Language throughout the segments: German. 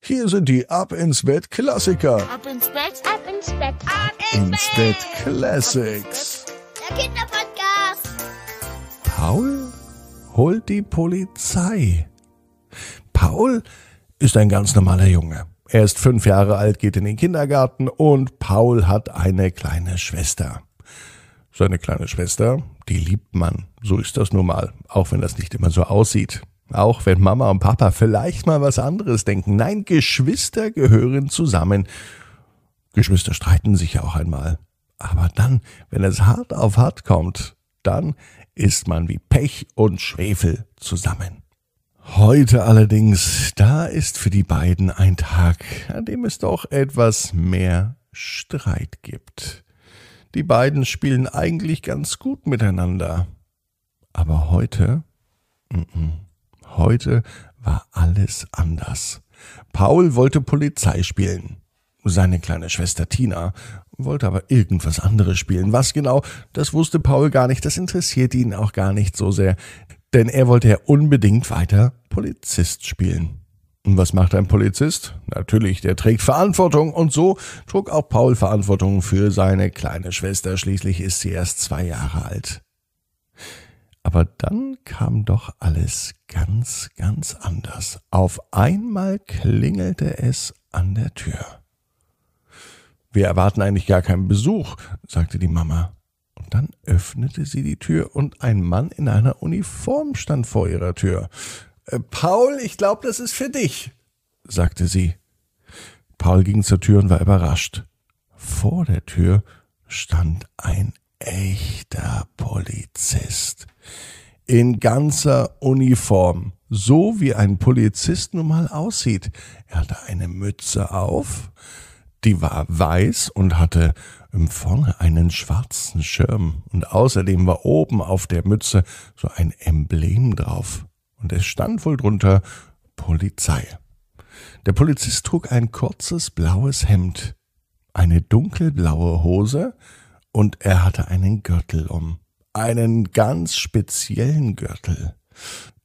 Hier sind die Ab ins Bett Klassiker. Ab ins Bett, ab ins Bett, ab ins Bett Classics. Der Kinderpodcast. Paul holt die Polizei. Paul ist ein ganz normaler Junge. Er ist 5 Jahre alt, geht in den Kindergarten und Paul hat eine kleine Schwester. Seine kleine Schwester, die liebt man. So ist das nun mal, auch wenn das nicht immer so aussieht. Auch wenn Mama und Papa vielleicht mal was anderes denken. Nein, Geschwister gehören zusammen. Geschwister streiten sich ja auch einmal. Aber dann, wenn es hart auf hart kommt, dann ist man wie Pech und Schwefel zusammen. Heute allerdings, da ist für die beiden ein Tag, an dem es doch etwas mehr Streit gibt. Die beiden spielen eigentlich ganz gut miteinander. Aber heute war alles anders. Paul wollte Polizei spielen. Seine kleine Schwester Tina wollte aber irgendwas anderes spielen. Was genau, das wusste Paul gar nicht. Das interessierte ihn auch gar nicht so sehr. Denn er wollte ja unbedingt weiter Polizist spielen. Und was macht ein Polizist? Natürlich, der trägt Verantwortung. Und so trug auch Paul Verantwortung für seine kleine Schwester. Schließlich ist sie erst 2 Jahre alt. Aber dann kam doch alles ganz, ganz anders. Auf einmal klingelte es an der Tür. Wir erwarten eigentlich gar keinen Besuch, sagte die Mama. Und dann öffnete sie die Tür und ein Mann in einer Uniform stand vor ihrer Tür. Paul, ich glaube, das ist für dich, sagte sie. Paul ging zur Tür und war überrascht. Vor der Tür stand ein echter Polizist. In ganzer Uniform, so wie ein Polizist nun mal aussieht. Er hatte eine Mütze auf, die war weiß und hatte vorne einen schwarzen Schirm. Und außerdem war oben auf der Mütze so ein Emblem drauf. Und es stand wohl drunter Polizei. Der Polizist trug ein kurzes blaues Hemd, eine dunkelblaue Hose und er hatte einen Gürtel um. Einen ganz speziellen Gürtel.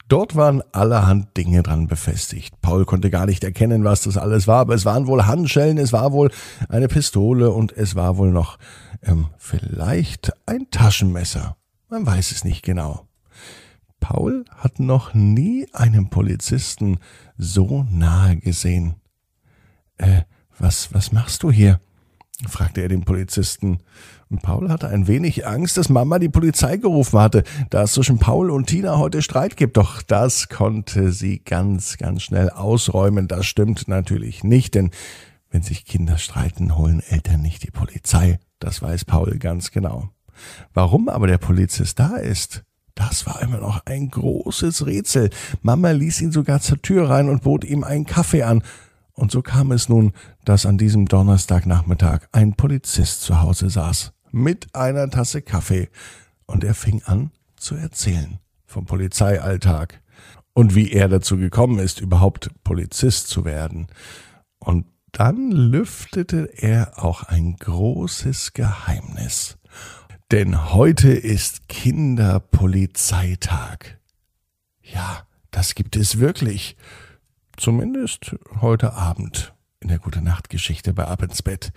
Dort waren allerhand Dinge dran befestigt. Paul konnte gar nicht erkennen, was das alles war, aber es waren wohl Handschellen, es war wohl eine Pistole und es war wohl noch vielleicht ein Taschenmesser. Man weiß es nicht genau. Paul hat noch nie einen Polizisten so nahe gesehen. Was machst du hier? Fragte er den Polizisten. Und Paul hatte ein wenig Angst, dass Mama die Polizei gerufen hatte, da es zwischen Paul und Tina heute Streit gibt. Doch das konnte sie ganz, ganz schnell ausräumen. Das stimmt natürlich nicht, denn wenn sich Kinder streiten, holen Eltern nicht die Polizei. Das weiß Paul ganz genau. Warum aber der Polizist da ist, das war immer noch ein großes Rätsel. Mama ließ ihn sogar zur Tür rein und bot ihm einen Kaffee an. Und so kam es nun, dass an diesem Donnerstagnachmittag ein Polizist zu Hause saß, mit einer Tasse Kaffee. Und er fing an zu erzählen vom Polizeialltag und wie er dazu gekommen ist, überhaupt Polizist zu werden. Und dann lüftete er auch ein großes Geheimnis. Denn heute ist Kinderpolizeitag. Ja, das gibt es wirklich. Zumindest heute Abend in der Gute-Nacht-Geschichte bei Ab ins Bett.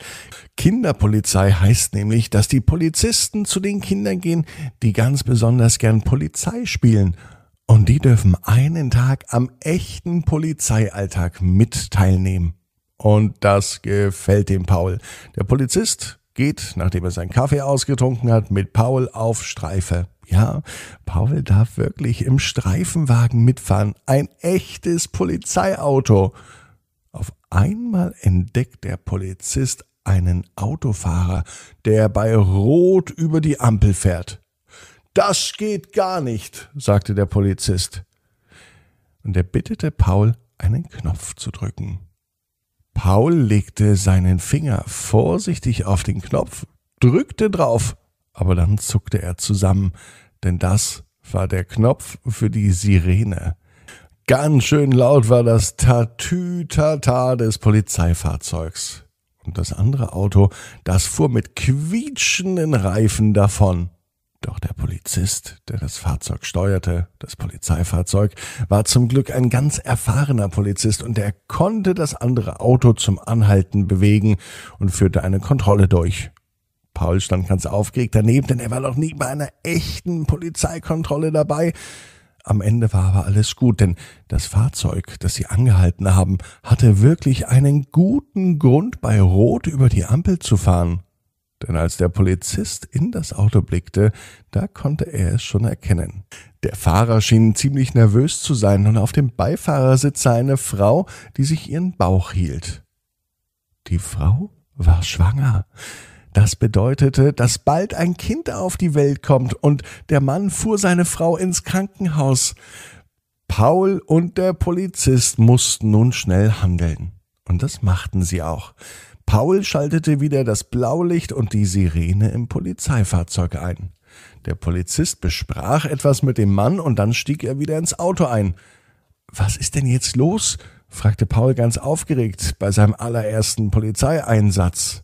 Kinderpolizei heißt nämlich, dass die Polizisten zu den Kindern gehen, die ganz besonders gern Polizei spielen. Und die dürfen einen Tag am echten Polizeialltag mit teilnehmen. Und das gefällt dem Paul. Der Polizist geht, nachdem er seinen Kaffee ausgetrunken hat, mit Paul auf Streife. Ja, Paul darf wirklich im Streifenwagen mitfahren. Ein echtes Polizeiauto. Auf einmal entdeckt der Polizist einen Autofahrer, der bei Rot über die Ampel fährt. Das geht gar nicht, sagte der Polizist. Und er bittete Paul, einen Knopf zu drücken. Paul legte seinen Finger vorsichtig auf den Knopf, drückte drauf, aber dann zuckte er zusammen, denn das war der Knopf für die Sirene. Ganz schön laut war das Tatütata des Doch der Polizist, der das Fahrzeug steuerte, das Polizeifahrzeug, war zum Glück ein ganz erfahrener Polizist und er konnte das andere Auto zum Anhalten bewegen und führte eine Kontrolle durch. Paul stand ganz aufgeregt daneben, denn er war noch nie bei einer echten Polizeikontrolle dabei. Am Ende war aber alles gut, denn das Fahrzeug, das sie angehalten haben, hatte wirklich einen guten Grund, bei Rot über die Ampel zu fahren. Denn als der Polizist in das Auto blickte, da konnte er es schon erkennen. Der Fahrer schien ziemlich nervös zu sein und auf dem Beifahrersitz sah eine Frau, die sich ihren Bauch hielt. Die Frau war schwanger. Das bedeutete, dass bald ein Kind auf die Welt kommt und der Mann fuhr seine Frau ins Krankenhaus. Paul und der Polizist mussten nun schnell handeln. Und das machten sie auch. Paul schaltete wieder das Blaulicht und die Sirene im Polizeifahrzeug ein. Der Polizist besprach etwas mit dem Mann und dann stieg er wieder ins Auto ein. »Was ist denn jetzt los?« fragte Paul ganz aufgeregt bei seinem allerersten Polizeieinsatz.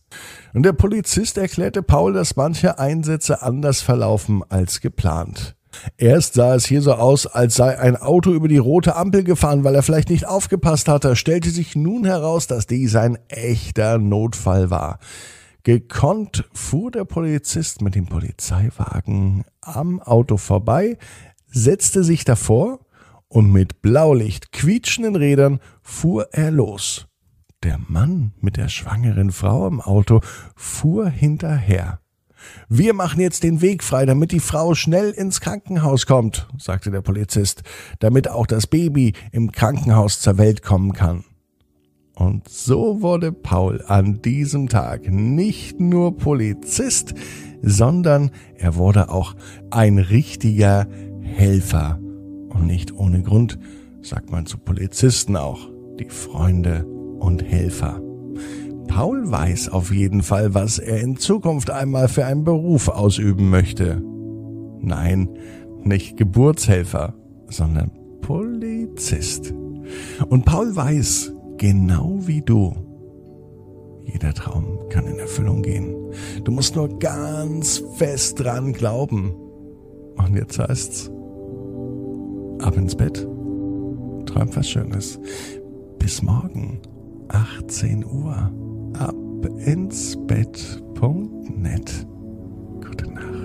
Und der Polizist erklärte Paul, dass manche Einsätze anders verlaufen als geplant. Erst sah es hier so aus, als sei ein Auto über die rote Ampel gefahren, weil er vielleicht nicht aufgepasst hatte. Stellte sich nun heraus, dass dies ein echter Notfall war. Gekonnt fuhr der Polizist mit dem Polizeiwagen am Auto vorbei, setzte sich davor und mit Blaulicht quietschenden Rädern fuhr er los. Der Mann mit der schwangeren Frau im Auto fuhr hinterher. »Wir machen jetzt den Weg frei, damit die Frau schnell ins Krankenhaus kommt«, sagte der Polizist, »damit auch das Baby im Krankenhaus zur Welt kommen kann.« Und so wurde Paul an diesem Tag nicht nur Polizist, sondern er wurde auch ein richtiger Helfer. Und nicht ohne Grund sagt man zu Polizisten auch die Freunde und Helfer. Paul weiß auf jeden Fall, was er in Zukunft einmal für einen Beruf ausüben möchte. Nein, nicht Geburtshelfer, sondern Polizist. Und Paul weiß, genau wie du, jeder Traum kann in Erfüllung gehen. Du musst nur ganz fest dran glauben. Und jetzt heißt's, ab ins Bett, träum was Schönes. Bis morgen, 18 Uhr. Abinsbett.net. Gute Nacht.